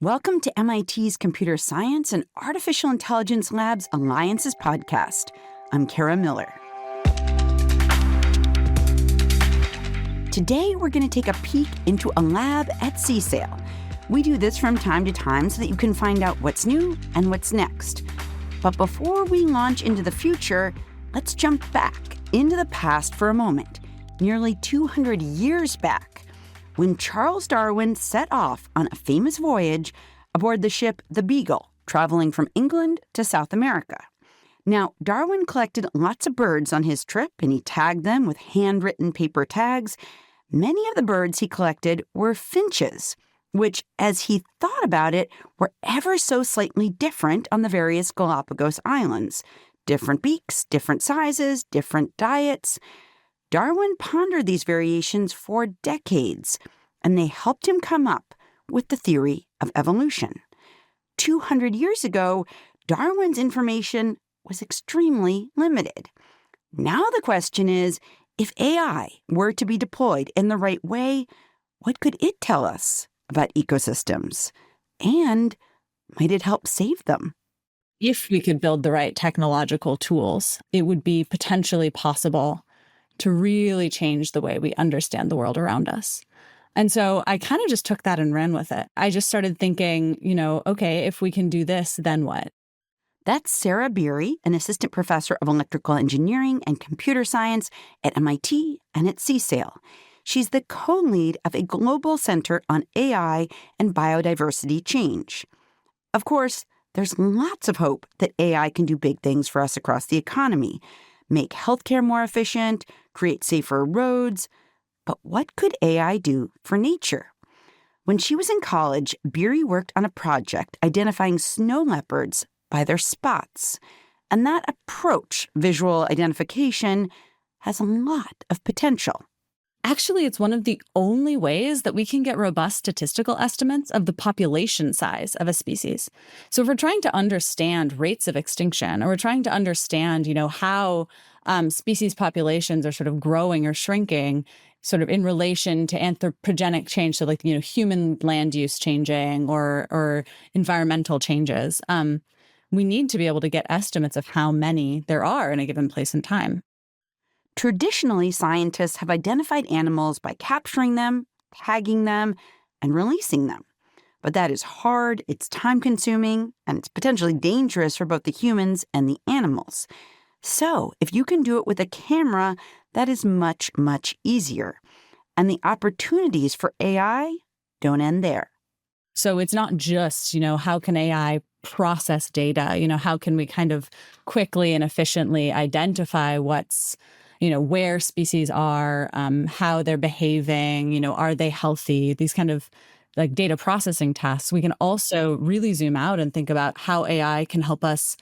Welcome to MIT's Computer Science and Artificial Intelligence Lab's Alliances podcast. I'm Kara Miller. Today, we're going to take a peek into a lab at CSAIL. We do this from time to time so that you can find out what's new and what's next. But before we launch into the future, let's jump back into the past for a moment, nearly 200 years back, when Charles Darwin set off on a famous voyage aboard the ship the Beagle, traveling from England to South America. Now, Darwin collected lots of birds on his trip, and he tagged them with handwritten paper tags. Many of the birds he collected were finches, which, as he thought about it, were ever so slightly different on the various Galápagos islands. Different beaks, different sizes, different diets. Darwin pondered these variations for decades, and they helped him come up with the theory of evolution. 200 years ago, Darwin's information was extremely limited. Now the question is, if AI were to be deployed in the right way, what could it tell us about ecosystems? And might it help save them? If we could build the right technological tools, it would be potentially possible to really change the way we understand the world around us. And so I kind of just took that and ran with it. I just started thinking, okay, if we can do this, then what? That's Sara Beery, an assistant professor of electrical engineering and computer science at MIT and at CSAIL. She's the co-lead of a global center on AI and biodiversity change. Of course, there's lots of hope that AI can do big things for us across the economy, make healthcare more efficient, create safer roads. But what could AI do for nature? When she was in college, Beery worked on a project identifying snow leopards by their spots. And that approach, visual identification, has a lot of potential. Actually, it's one of the only ways that we can get robust statistical estimates of the population size of a species. So if we're trying to understand rates of extinction, or we're trying to understand, how species populations are sort of growing or shrinking, sort of in relation to anthropogenic change, so human land use changing or environmental changes, we need to be able to get estimates of how many there are in a given place and time. Traditionally, scientists have identified animals by capturing them, tagging them, and releasing them. But that is hard, it's time-consuming, and it's potentially dangerous for both the humans and the animals. So, if you can do it with a camera, that is much, much easier. And the opportunities for AI don't end there. So it's not just, how can AI process data? How can we kind of quickly and efficiently identify what's where species are, how they're behaving, are they healthy, these kind of like data processing tasks. We can also really zoom out and think about how AI can help us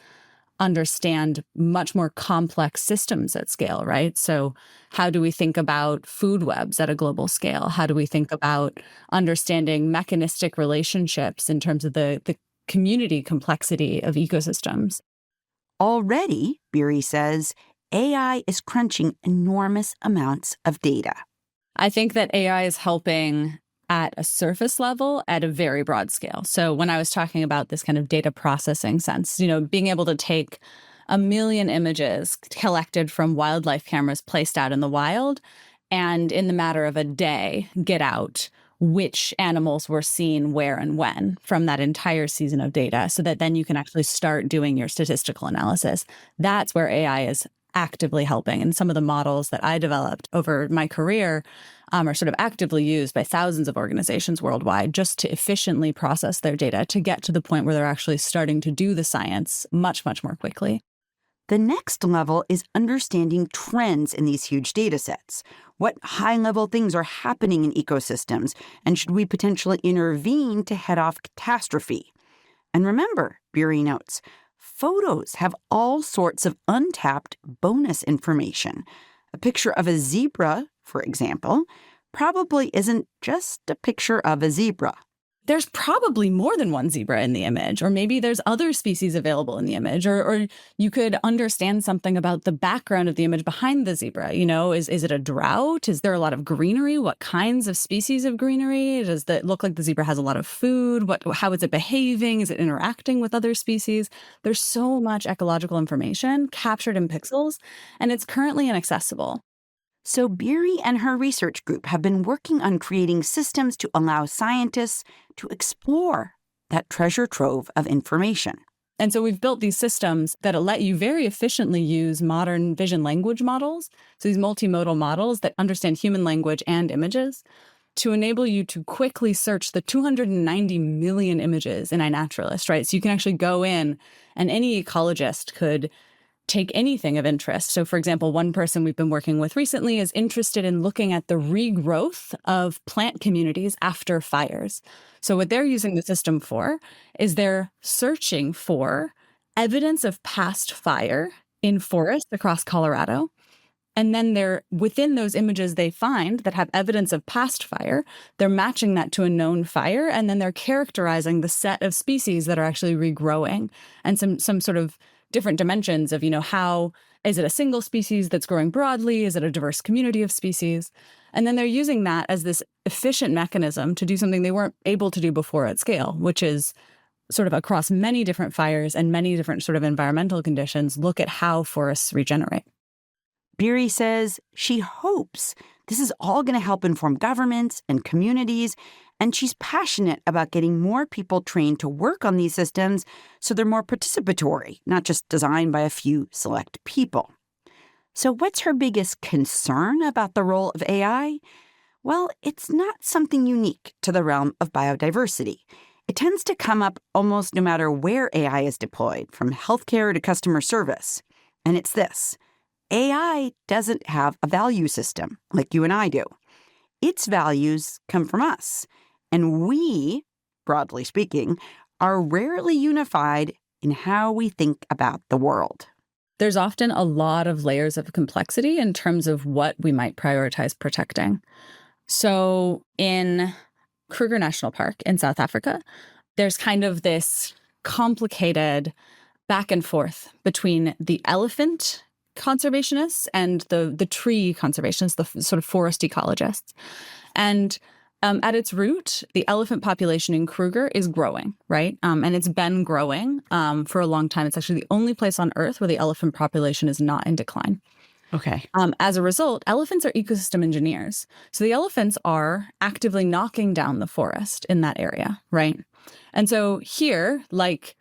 understand much more complex systems at scale, right? So how do we think about food webs at a global scale? How do we think about understanding mechanistic relationships in terms of the community complexity of ecosystems? Already, Beery says, AI is crunching enormous amounts of data. I think that AI is helping at a surface level at a very broad scale. So when I was talking about this kind of data processing sense, being able to take 1 million images collected from wildlife cameras placed out in the wild, and in the matter of a day, get out which animals were seen where and when from that entire season of data, so that then you can actually start doing your statistical analysis. That's where AI is actively helping. And some of the models that I developed over my career are sort of actively used by thousands of organizations worldwide just to efficiently process their data to get to the point where they're actually starting to do the science much, much more quickly. The next level is understanding trends in these huge data sets. What high-level things are happening in ecosystems, and should we potentially intervene to head off catastrophe? And remember, Beery notes, photos have all sorts of untapped bonus information. A picture of a zebra, for example, probably isn't just a picture of a zebra. there's probably more than one zebra in the image, or maybe there's other species available in the image, or you could understand something about the background of the image behind the zebra. Is it a drought? Is there a lot of greenery? What kinds of species of greenery? Does it look like the zebra has a lot of food? How is it behaving? Is it interacting with other species? There's so much ecological information captured in pixels, and it's currently inaccessible. So Beery and her research group have been working on creating systems to allow scientists to explore that treasure trove of information. And so we've built these systems that let you very efficiently use modern vision language models, so these multimodal models that understand human language and images, to enable you to quickly search the 290 million images in iNaturalist, right? So you can actually go in, and any ecologist could take anything of interest. So, for example, one person we've been working with recently is interested in looking at the regrowth of plant communities after fires. So what they're using the system for is they're searching for evidence of past fire in forests across Colorado. And then they're within those images they find that have evidence of past fire, they're matching that to a known fire, and then they're characterizing the set of species that are actually regrowing and some sort of different dimensions of, how is it a single species that's growing broadly? Is it a diverse community of species? And then they're using that as this efficient mechanism to do something they weren't able to do before at scale, which is sort of across many different fires and many different sort of environmental conditions, look at how forests regenerate. Beery says she hopes this is all going to help inform governments and communities, and she's passionate about getting more people trained to work on these systems so they're more participatory, not just designed by a few select people. So what's her biggest concern about the role of AI? Well, it's not something unique to the realm of biodiversity. It tends to come up almost no matter where AI is deployed, from healthcare to customer service. And it's this: AI doesn't have a value system like you and I do. Its values come from us. And we, broadly speaking, are rarely unified in how we think about the world. There's often a lot of layers of complexity in terms of what we might prioritize protecting. So in Kruger National Park in South Africa, there's kind of this complicated back and forth between the elephant conservationists and the tree conservationists, the sort of forest ecologists. And at its root, the elephant population in Kruger is growing, right? And it's been growing for a long time. It's actually the only place on Earth where the elephant population is not in decline. Okay. As a result, elephants are ecosystem engineers. So the elephants are actively knocking down the forest in that area, right? And so here, like,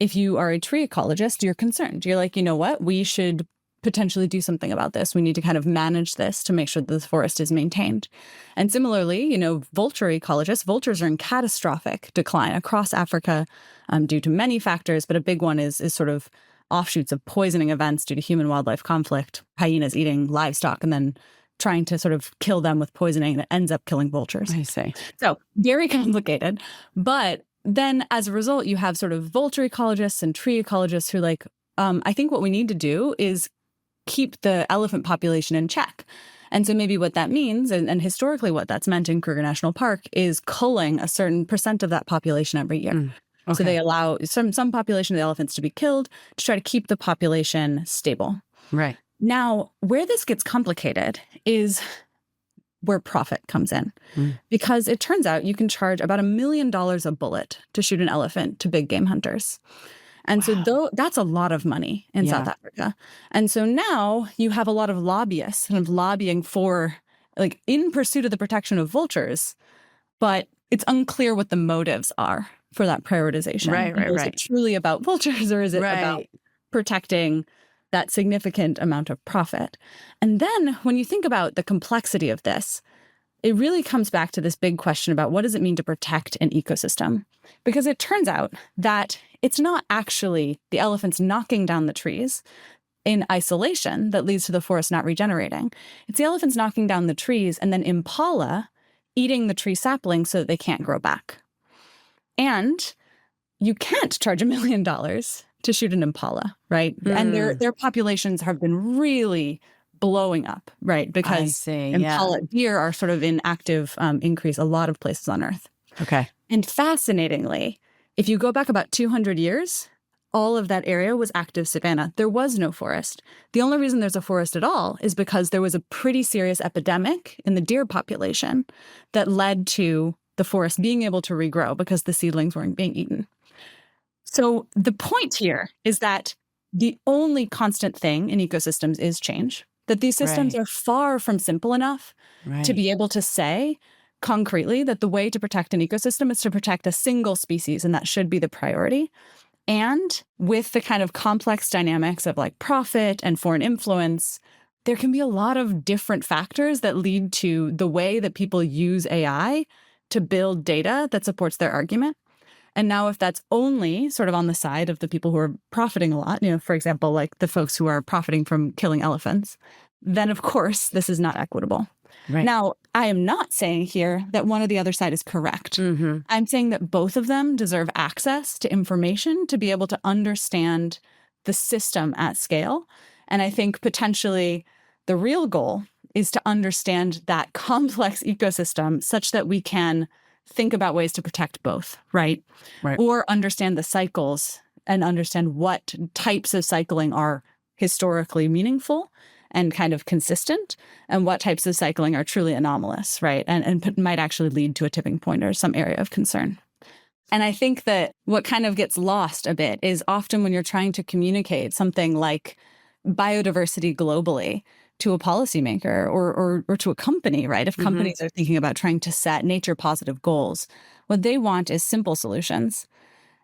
if you are a tree ecologist, you're concerned. You're like, you know what? We should potentially do something about this. We need to kind of manage this to make sure that the forest is maintained. And similarly, vulture ecologists, vultures are in catastrophic decline across Africa due to many factors, but a big one is sort of offshoots of poisoning events due to human-wildlife conflict, hyenas eating livestock and then trying to sort of kill them with poisoning that ends up killing vultures. I see. So very complicated. But then as a result, you have sort of vulture ecologists and tree ecologists who are like, I think what we need to do is keep the elephant population in check. And so maybe what that means, and historically what that's meant in Kruger National Park, is culling a certain percent of that population every year. Okay. So they allow some population of the elephants to be killed to try to keep the population stable. Right. Now, where this gets complicated is where profit comes in. Because it turns out you can charge about $1 million a bullet to shoot an elephant to big game hunters. And so that's a lot of money in South Africa. And so now you have a lot of lobbyists kind of lobbying for, like, in pursuit of the protection of vultures, but it's unclear what the motives are for that prioritization. Right. Is it truly about vultures, or is it about protecting that significant amount of profit? And then when you think about the complexity of this, it really comes back to this big question about what does it mean to protect an ecosystem? Because it turns out that it's not actually the elephants knocking down the trees in isolation that leads to the forest not regenerating. It's the elephants knocking down the trees and then impala eating the tree saplings so that they can't grow back. And you can't charge $1 million to shoot an impala, right? And their populations have been really blowing up, right? Because impala deer are sort of in active increase a lot of places on Earth. Okay. And fascinatingly, if you go back about 200 years, all of that area was active savanna. There was no forest. The only reason there's a forest at all is because there was a pretty serious epidemic in the deer population that led to the forest being able to regrow because the seedlings weren't being eaten. So the point here is that the only constant thing in ecosystems is change, that these systems are far from simple enough to be able to say concretely that the way to protect an ecosystem is to protect a single species, and that should be the priority. And with the kind of complex dynamics of like profit and foreign influence, there can be a lot of different factors that lead to the way that people use AI to build data that supports their argument. And now if that's only sort of on the side of the people who are profiting a lot, for example, like the folks who are profiting from killing elephants, then of course this is not equitable. Right. Now, I am not saying here that one or the other side is correct. Mm-hmm. I'm saying that both of them deserve access to information to be able to understand the system at scale. And I think potentially the real goal is to understand that complex ecosystem such that we can think about ways to protect both, right? Or understand the cycles and understand what types of cycling are historically meaningful and kind of consistent, and what types of cycling are truly anomalous, right? And might actually lead to a tipping point or some area of concern. And I think that what kind of gets lost a bit is often when you're trying to communicate something like biodiversity globally to a policymaker or to a company, right? If companies are thinking about trying to set nature positive goals, what they want is simple solutions.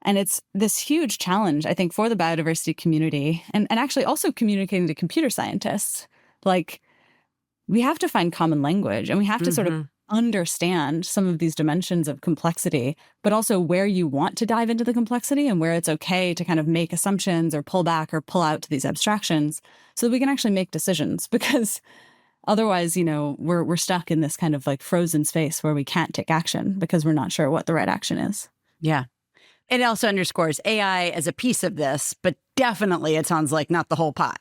And it's this huge challenge, I think, for the biodiversity community and actually also communicating to computer scientists. Like, we have to find common language and we have to sort of understand some of these dimensions of complexity, but also where you want to dive into the complexity and where it's okay to kind of make assumptions or pull back or pull out to these abstractions so that we can actually make decisions. Because otherwise, we're stuck in this kind of like frozen space where we can't take action because we're not sure what the right action is. Yeah. It also underscores AI as a piece of this, but definitely it sounds like not the whole pie.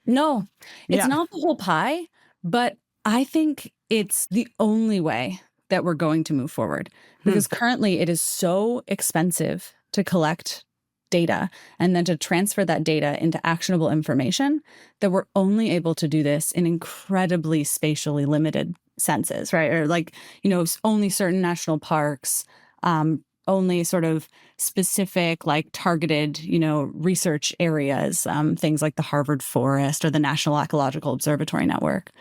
No, it's not the whole pie, but I think it's the only way that we're going to move forward because currently it is so expensive to collect data and then to transfer that data into actionable information that we're only able to do this in incredibly spatially limited senses, right? Or like, only certain national parks, only sort of specific, like targeted, research areas, things like the Harvard Forest or the National Ecological Observatory Network.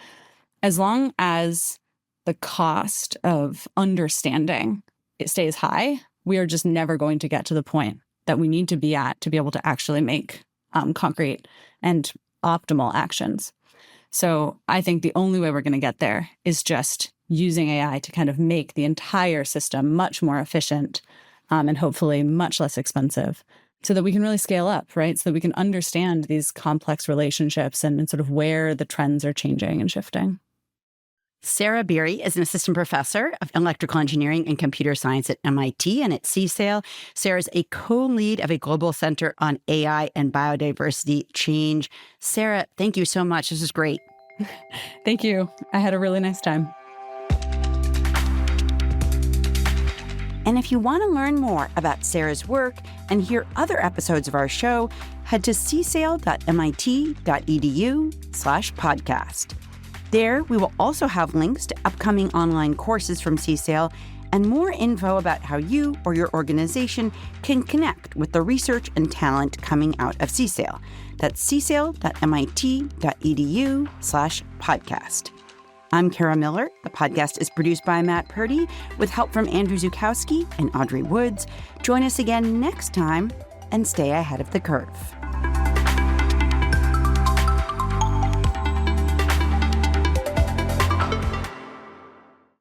As long as the cost of understanding it stays high, we are just never going to get to the point that we need to be at to be able to actually make concrete and optimal actions. So I think the only way we're going to get there is just using AI to kind of make the entire system much more efficient and hopefully much less expensive so that we can really scale up, right? So that we can understand these complex relationships and sort of where the trends are changing and shifting. Sara Beery is an assistant professor of electrical engineering and computer science at MIT and at CSAIL. Sara's a co-lead of a global center on AI and biodiversity change. Sara, thank you so much. This is great. Thank you. I had a really nice time. And if you want to learn more about Sara's work and hear other episodes of our show, head to csail.mit.edu/podcast. There, we will also have links to upcoming online courses from CSAIL and more info about how you or your organization can connect with the research and talent coming out of CSAIL. That's csail.mit.edu/podcast. I'm Kara Miller. The podcast is produced by Matt Purdy with help from Andrew Zukowski and Audrey Woods. Join us again next time and stay ahead of the curve.